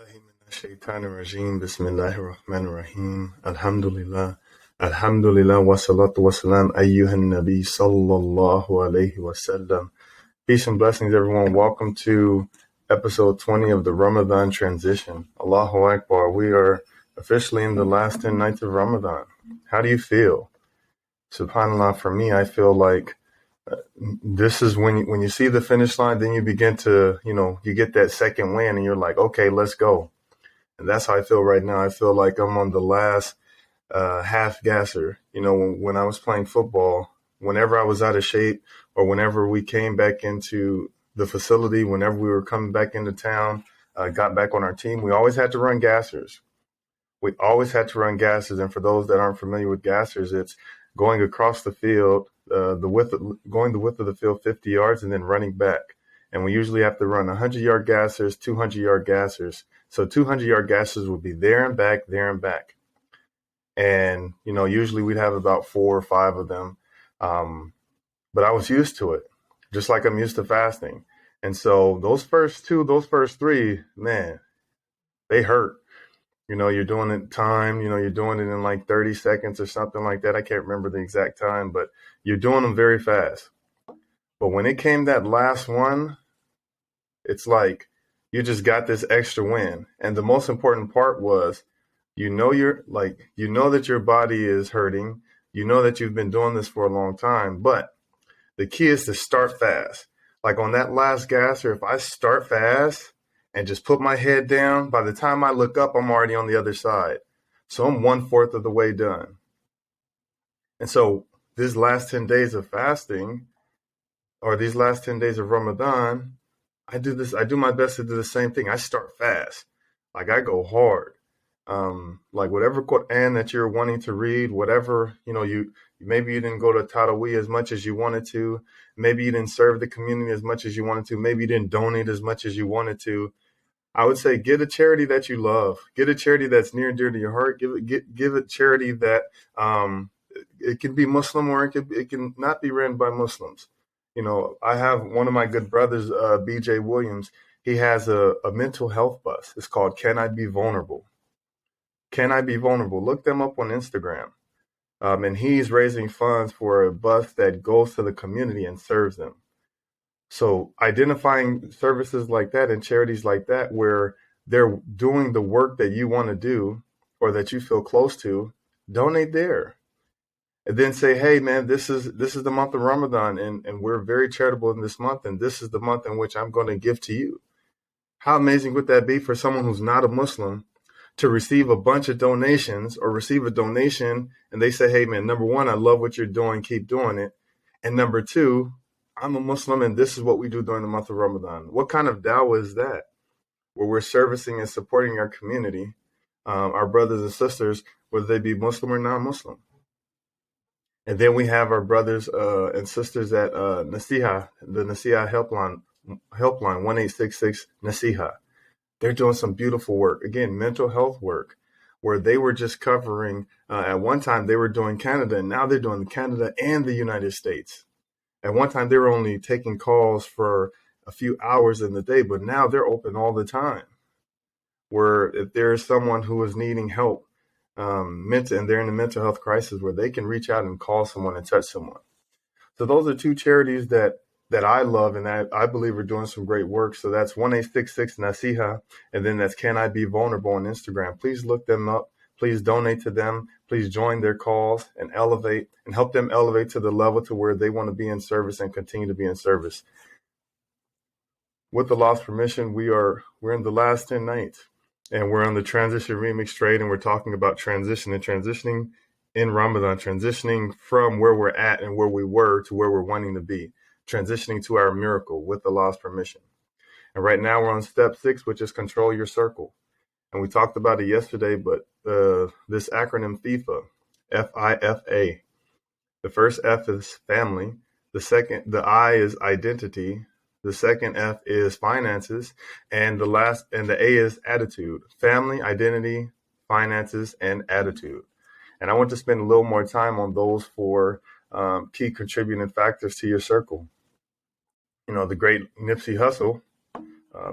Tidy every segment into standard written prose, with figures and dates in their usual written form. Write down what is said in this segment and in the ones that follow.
billahi minash shaitanir rajim. Bismillahir rahmanir rahim. Alhamdulillah. Alhamdulillah wa salatu wa salam ayyuhan nabi sallallahu alayhi wa sallam. Peace and blessings, everyone. Welcome to episode 20 of the Ramadan transition. Allahu Akbar. We are officially in the last 10 nights of Ramadan. How do you feel? SubhanAllah, for me, I feel like this is when you see the finish line, then you begin to, you get that second win and you're like, okay, let's go. And that's how I feel right now. I feel like I'm on the last half gasser. When I was playing football, whenever I was out of shape or whenever we came back into the facility, whenever we were coming back into town, got back on our team, we always had to run gassers. We always had to run gassers. And for those that aren't familiar with gassers, it's going across the field, going the width of the field 50 yards and then running back. And we usually have to run 100-yard gassers, 200-yard gassers. So 200-yard gassers would be there and back, there and back. And, usually we'd have about 4 or 5 of them. But I was used to it, just like I'm used to fasting. And so those first 3, man, they hurt. You're doing it time, you're doing it in like 30 seconds or something like that. I can't remember the exact time, but you're doing them very fast. But when it came that last one, it's like you just got this extra win. And the most important part was, that your body is hurting. You know that you've been doing this for a long time, but the key is to start fast. Like on that last gasser, if I start fast and just put my head down, by the time I look up, I'm already on the other side. So I'm 1/4 of the way done. And so these last 10 days of fasting, or these last 10 days of Ramadan, I do my best to do the same thing. I start fast. Like I go hard. Like whatever Qur'an that you're wanting to read, whatever, maybe you didn't go to TaHa as much as you wanted to. Maybe you didn't serve the community as much as you wanted to. Maybe you didn't donate as much as you wanted to. I would say get a charity that you love. Get a charity that's near and dear to your heart. Give a charity that it can be Muslim or it can not be ran by Muslims. I have one of my good brothers, BJ Williams. He has a mental health bus. It's called Can I Be Vulnerable? Can I Be Vulnerable? Look them up on Instagram. And he's raising funds for a bus that goes to the community and serves them. So identifying services like that and charities like that where they're doing the work that you want to do or that you feel close to, donate there. And then say, hey, man, this is the month of Ramadan, and we're very charitable in this month, and this is the month in which I'm going to give to you. How amazing would that be for someone who's not a Muslim to receive a bunch of donations or receive a donation and they say, hey, man, number 1, I love what you're doing. Keep doing it. And number 2, I'm a Muslim and this is what we do during the month of Ramadan. What kind of dawah is that? Where we're servicing and supporting our community, our brothers and sisters, whether they be Muslim or non-Muslim. And then we have our brothers and sisters at Nasiha, the Nasiha helpline 1866 Nasiha. They're doing some beautiful work. Again, mental health work, where they were just covering, at one time they were doing Canada, and now they're doing Canada and the United States. At one time they were only taking calls for a few hours in the day, but now they're open all the time. Where if there is someone who is needing help, and they're in a mental health crisis, where they can reach out and call someone and touch someone. So those are 2 charities that I love and that I believe are doing some great work. So that's 1866 Nasiha, and then that's Can I Be Vulnerable on Instagram. Please look them up. Please donate to them. Please join their calls and elevate and help them elevate to the level to where they want to be in service and continue to be in service. With Allah's permission, we're in the last 10 nights. And we're on the transition remix trade, and we're talking about transitioning in Ramadan, transitioning from where we're at and where we were to where we're wanting to be, transitioning to our miracle with Allah's permission. And right now we're on step 6, which is control your circle. And we talked about it yesterday, but this acronym FIFA, FIFA. The first F is family. The I is identity. The second F is finances, and the A is attitude. Family, identity, finances, and attitude. And I want to spend a little more time on those 4 key contributing factors to your circle. The great Nipsey Hussle,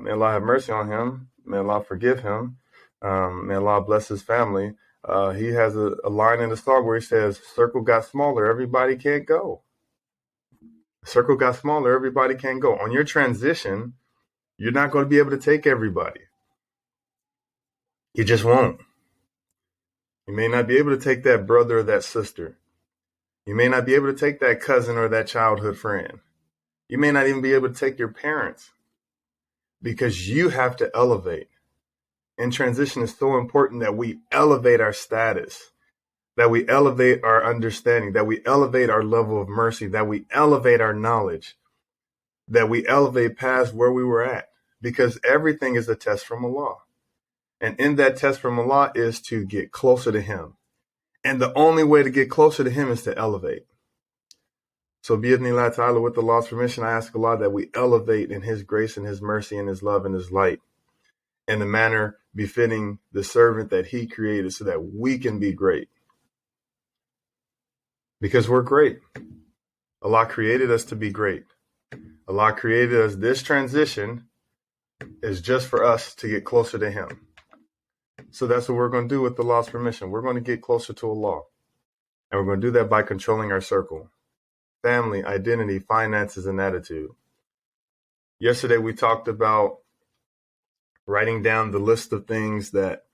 may Allah have mercy on him, may Allah forgive him, may Allah bless his family. He has a line in the song where he says, "Circle got smaller, everybody can't go. Circle got smaller, everybody can't go." On your transition, you're not going to be able to take everybody. You just won't. You may not be able to take that brother or that sister. You may not be able to take that cousin or that childhood friend. You may not even be able to take your parents, because you have to elevate. And transition is so important that we elevate our status, that we elevate our understanding, that we elevate our level of mercy, that we elevate our knowledge, that we elevate past where we were at, because everything is a test from Allah. And in that test from Allah is to get closer to him. And the only way to get closer to him is to elevate. So bi'idhnillah ta'ala, with Allah's permission, I ask Allah that we elevate in his grace and his mercy and his love and his light in the manner befitting the servant that he created, so that we can be great. Because we're great. Allah created us to be great. Allah created us. This transition is just for us to get closer to him. So that's what we're going to do with Allah's permission. We're going to get closer to Allah. And we're going to do that by controlling our circle. Family, identity, finances, and attitude. Yesterday we talked about writing down the list of things that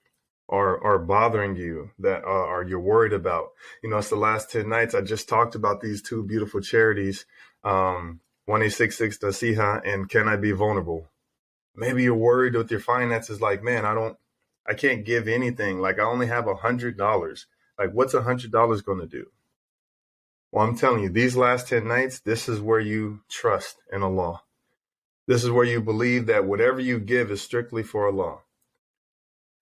are bothering you, that are you're worried about. You know, it's the last 10 nights. I just talked about these two beautiful charities, 1866 TaHa and Can I Be Vulnerable? Maybe you're worried with your finances, like, man, I can't give anything. Like, I only have $100. Like, what's $100 going to do? Well, I'm telling you, these last 10 nights, this is where you trust in Allah. This is where you believe that whatever you give is strictly for Allah.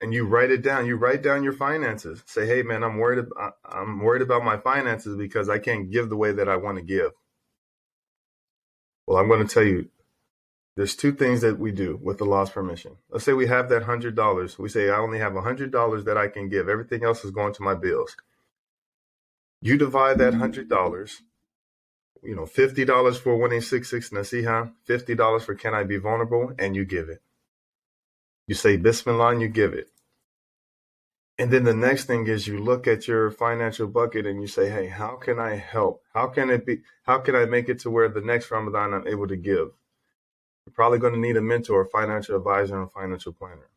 And you write it down. You write down your finances. Say, hey, man, I'm worried about my finances because I can't give the way that I want to give. Well, I'm going to tell you, there's two things that we do with Allah's permission. Let's say we have that $100. We say, I only have $100 that I can give. Everything else is going to my bills. You divide that $100, you know, $50 for 1866 Nasiha, $50 for Can I Be Vulnerable, and you give it. You say Bismillah and you give it. And then the next thing is you look at your financial bucket and you say, hey, how can I help? How can I make it to where the next Ramadan I'm able to give? You're probably going to need a mentor, a financial advisor, and a financial planner.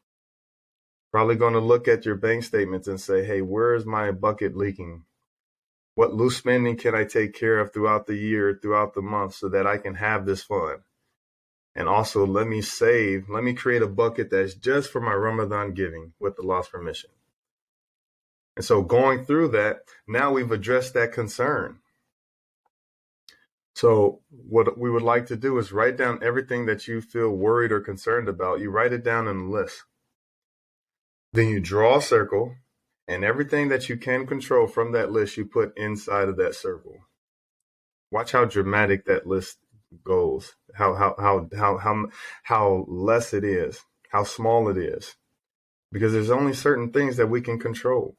Probably going to look at your bank statements and say, hey, where is my bucket leaking? What loose spending can I take care of throughout the year, throughout the month, so that I can have this fun? And also, let me create a bucket that's just for my Ramadan giving with Allah's permission. And so going through that, now we've addressed that concern. So what we would like to do is write down everything that you feel worried or concerned about. You write it down in a list. Then you draw a circle, and everything that you can control from that list, you put inside of that circle. Watch how dramatic that list goes, how less it is, how small it is, because there's only certain things that we can control.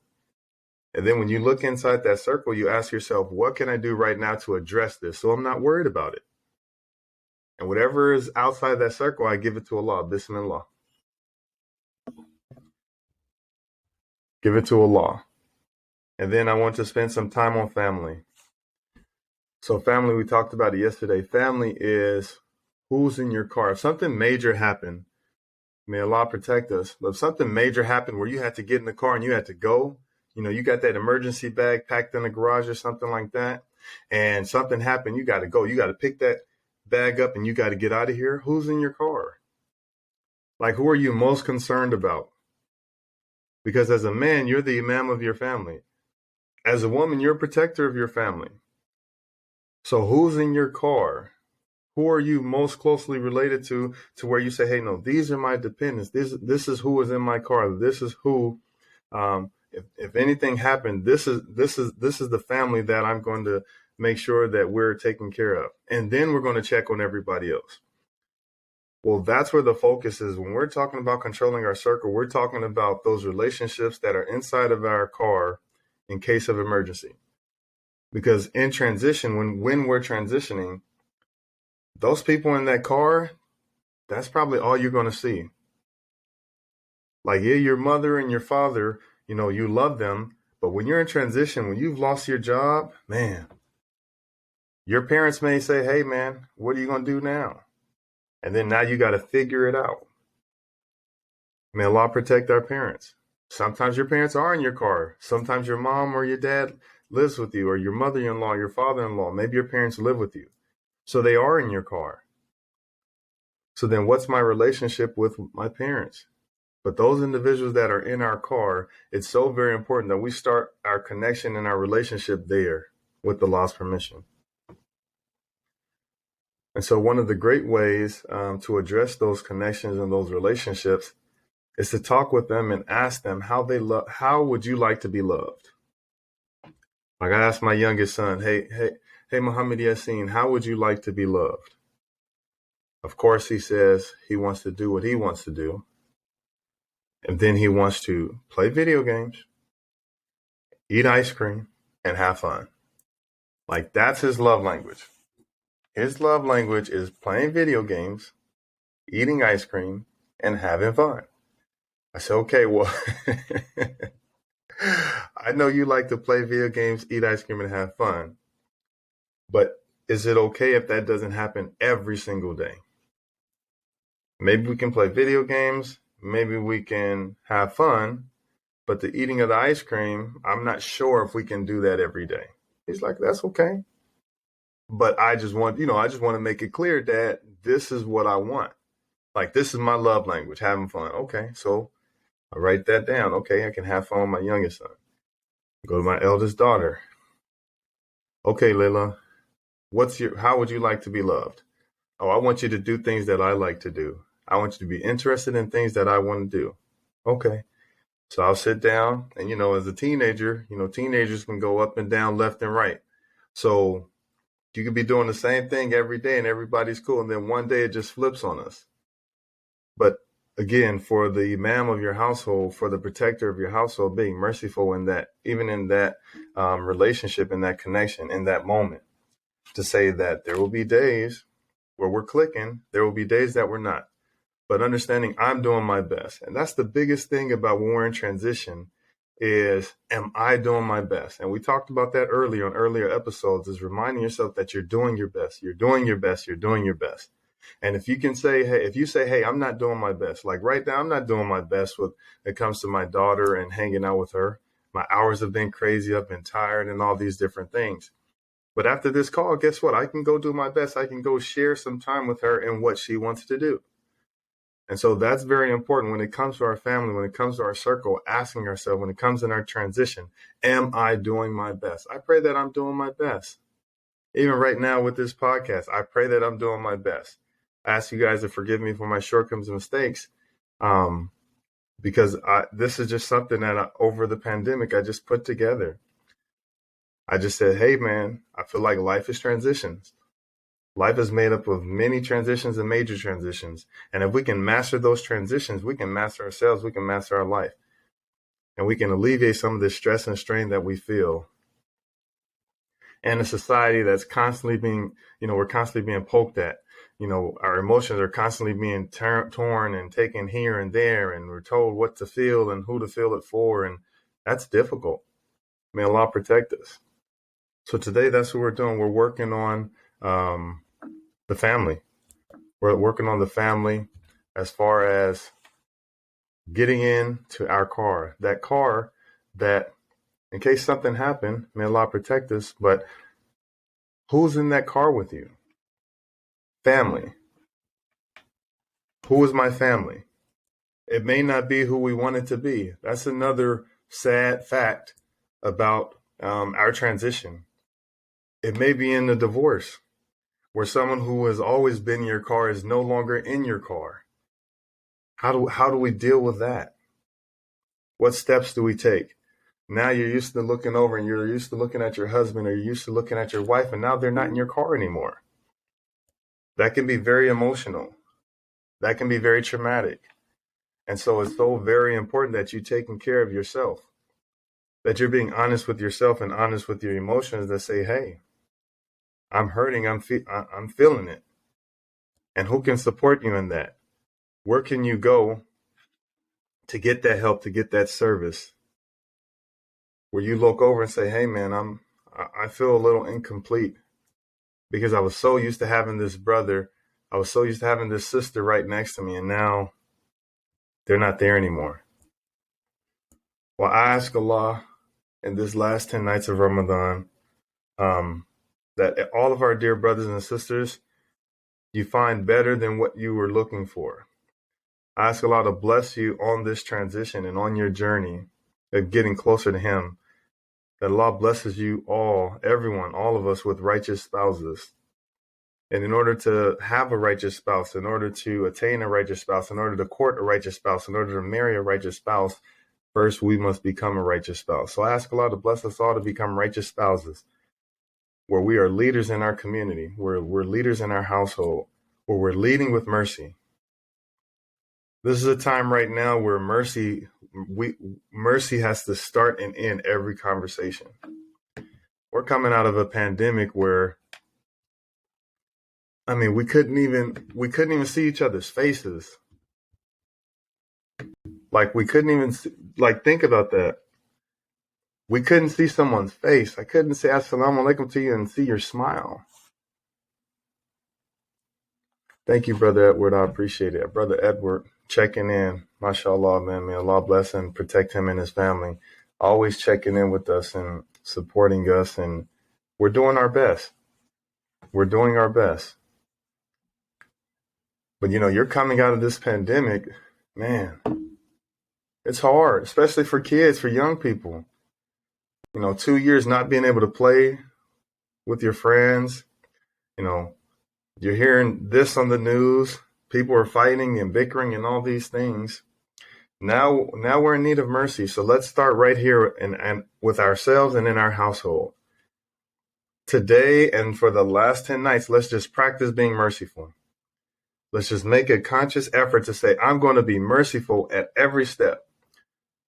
And then when you look inside that circle, you ask yourself, what can I do right now to address this so I'm not worried about it? And whatever is outside that circle, I give it to Allah. Bismillah. Give it to Allah. And then I want to spend some time on family. So family, we talked about it yesterday. Family is who's in your car. If something major happened, may Allah protect us. But if something major happened where you had to get in the car and you had to go, you know, you got that emergency bag packed in the garage or something like that, and something happened, you got to go. You got to pick that bag up and you got to get out of here. Who's in your car? Like, who are you most concerned about? Because as a man, you're the imam of your family. As a woman, you're a protector of your family. So who's in your car? Who are you most closely related to where you say, hey, no, these are my dependents. This is who is in my car. This is who, if anything happened, this is the family that I'm going to make sure that we're taken care of. And then we're going to check on everybody else. Well, that's where the focus is. When we're talking about controlling our circle, we're talking about those relationships that are inside of our car in case of emergency. Because in transition, when we're transitioning, those people in that car, that's probably all you're going to see. Like, yeah, your mother and your father, you love them, but when you're in transition, when you've lost your job, man, your parents may say, hey, man, what are you going to do now? And then now you got to figure it out. May Allah protect our parents. Sometimes your parents are in your car. Sometimes your mom or your dad lives with you, or your mother-in-law, your father-in-law. Maybe your parents live with you. So they are in your car. So then what's my relationship with my parents? But those individuals that are in our car, it's so very important that we start our connection and our relationship there with the Allah's permission. And so one of the great ways to address those connections and those relationships is to talk with them and ask them how would you like to be loved? Like I asked my youngest son, hey, Muhammad YaSeen, how would you like to be loved? Of course, he says he wants to do what he wants to do. And then he wants to play video games, eat ice cream, and have fun. Like, that's his love language. His love language is playing video games, eating ice cream, and having fun. I said, okay, well, I know you like to play video games, eat ice cream, and have fun. But is it okay if that doesn't happen every single day? Maybe we can play video games. Maybe we can have fun. But the eating of the ice cream, I'm not sure if we can do that every day. He's like, that's okay. But I just want to make it clear that this is what I want. Like, this is my love language, having fun. Okay, so I write that down. Okay, I can have fun with my youngest son. Go to my eldest daughter. Okay, Layla, how would you like to be loved? Oh, I want you to do things that I like to do. I want you to be interested in things that I want to do. Okay. So I'll sit down and, as a teenager, teenagers can go up and down, left and right. So you could be doing the same thing every day and everybody's cool. And then one day it just flips on us. But again, for the imam of your household, for the protector of your household, being merciful in that, even in that relationship, in that connection, in that moment, to say that there will be days where we're clicking, there will be days that we're not. But understanding I'm doing my best. And that's the biggest thing about when we're in transition is, am I doing my best? And we talked about that earlier on earlier episodes, is reminding yourself that you're doing your best. You're doing your best. You're doing your best. And if you say, hey, I'm not doing my best, like right now, I'm not doing my best when it comes to my daughter and hanging out with her. My hours have been crazy. I've been tired and all these different things. But after this call, guess what? I can go do my best. I can go share some time with her and what she wants to do. And so that's very important when it comes to our family, when it comes to our circle, asking ourselves, when it comes in our transition, am I doing my best? I pray that I'm doing my best. Even right now with this podcast, I pray that I'm doing my best. I ask you guys to forgive me for my shortcomings and mistakes, because this is just something that over the pandemic, I just put together. I just said, hey, man, I feel like life is transitions. Life is made up of many transitions and major transitions. And if we can master those transitions, we can master ourselves, we can master our life. And we can alleviate some of the stress and strain that we feel. And a society that's constantly being, we're constantly being poked at. Our emotions are constantly being torn and taken here and there. And we're told what to feel and who to feel it for. And that's difficult. May Allah protect us. So today, that's what we're doing. We're working on the family. We're working on the family as far as getting into our car. That car that, in case something happened, may Allah protect us, but who's in that car with you? Family. Who is my family? It may not be who we want it to be. That's another sad fact about our transition. It may be in the divorce, where someone who has always been in your car is no longer in your car. How do we deal with that? What steps do we take? Now you're used to looking over and you're used to looking at your husband or you're used to looking at your wife, and now they're not in your car anymore. That can be very emotional. That can be very traumatic. And so it's so very important that you're taking care of yourself, that you're being honest with yourself and honest with your emotions, that say, hey, I'm hurting, I'm feeling it. And who can support you in that? Where can you go to get that help, to get that service, where you look over and say, hey man, I feel a little incomplete because I was so used to having this brother, I was so used to having this sister right next to me, and now they're not there anymore. Well, I ask Allah in this last 10 nights of Ramadan, that all of our dear brothers and sisters, you find better than what you were looking for. I ask Allah to bless you on this transition and on your journey of getting closer to Him. That Allah blesses you all, everyone, all of us with righteous spouses. And in order to have a righteous spouse, in order to attain a righteous spouse, in order to court a righteous spouse, in order to marry a righteous spouse, first we must become a righteous spouse. So I ask Allah to bless us all to become righteous spouses, where we are leaders in our community, where we're leaders in our household, where we're leading with mercy. This is a time right now where mercy has to start and end every conversation. We're coming out of a pandemic where, I mean, we couldn't even see each other's faces. Like we couldn't even see, like, think about that. We couldn't see someone's face. I couldn't say assalamu alaikum to you and see your smile. Thank you, Brother Edward. I appreciate it. Brother Edward, checking in. MashaAllah, man. May Allah bless and protect him and his family. Always checking in with us and supporting us. And we're doing our best. We're doing our best. But, you know, you're coming out of this pandemic, man. It's hard, especially for kids, for young people. You know, 2 years not being able to play with your friends. You know, you're hearing this on the news. People are fighting and bickering and all these things. Now we're in need of mercy. So let's start right here and with ourselves and in our household. Today and for the last 10 nights, let's just practice being merciful. Let's just make a conscious effort to say, I'm going to be merciful at every step.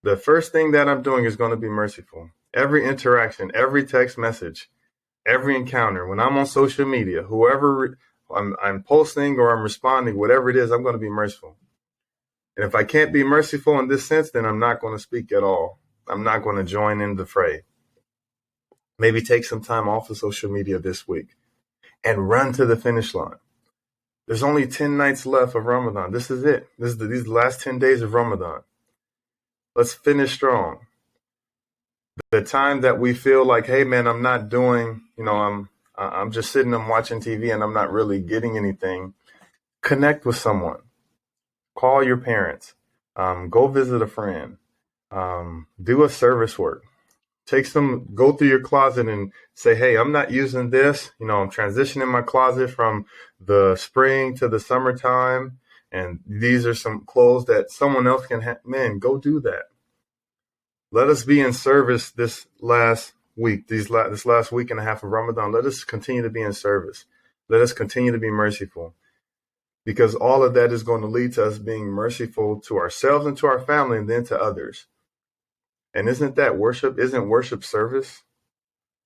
The first thing that I'm doing is going to be merciful. Every interaction, every text message, every encounter, when I'm on social media, whoever I'm posting or I'm responding, whatever it is, I'm going to be merciful. And if I can't be merciful in this sense, then I'm not going to speak at all. I'm not going to join in the fray. Maybe take some time off of social media this week and run to the finish line. There's only 10 nights left of Ramadan. This is it. These last 10 days of Ramadan. Let's finish strong. The time that we feel like, hey man, I'm not doing, you know, I'm just sitting and watching TV and I'm not really getting anything. Connect with someone. Call your parents. Go visit a friend. Do a service work. Go through your closet and say, hey, I'm not using this. You know, I'm transitioning my closet from the spring to the summertime. And these are some clothes that someone else can have. Man, go do that. Let us be in service this last week, this last week and a half of Ramadan. Let us continue to be in service. Let us continue to be merciful, because all of that is going to lead to us being merciful to ourselves and to our family and then to others. And isn't that worship? Isn't worship service?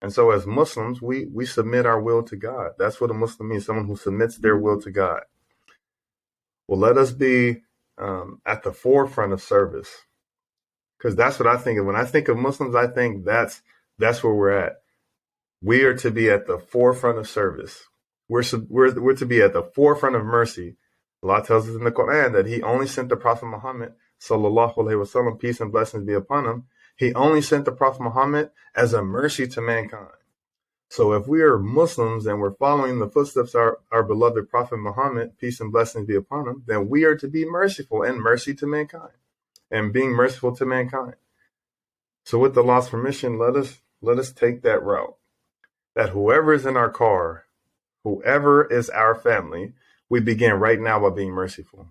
And so as Muslims, we submit our will to God. That's what a Muslim means, someone who submits their will to God. Well, let us be at the forefront of service, because that's what I think of. When I think of Muslims, I think that's where we're at. We are to be at the forefront of service. We're to be at the forefront of mercy. Allah tells us in the Qur'an that He only sent the Prophet Muhammad, sallallahu alaihi wasallam, peace and blessings be upon him. He only sent the Prophet Muhammad as a mercy to mankind. So if we are Muslims and we're following the footsteps of our beloved Prophet Muhammad, peace and blessings be upon him, then we are to be merciful and mercy to mankind, and being merciful to mankind. So with Allah's permission, let us take that route. That whoever is in our car, whoever is our family, we begin right now by being merciful.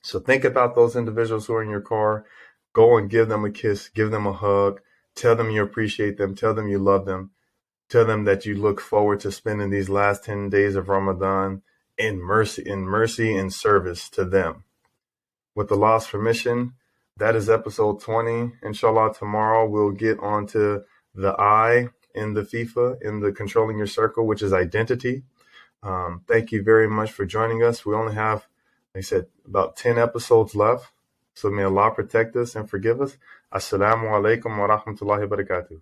So think about those individuals who are in your car. Go and give them a kiss, give them a hug, tell them you appreciate them, tell them you love them, tell them that you look forward to spending these last 10 days of Ramadan in mercy and service to them. With Allah's permission, that is episode 20. Inshallah, tomorrow we'll get on to the I in the FIFA, in the controlling your circle, which is identity. Thank you very much for joining us. We only have, like I said, about 10 episodes left. So may Allah protect us and forgive us. Assalamu alaikum wa rahmatullahi wa barakatuh.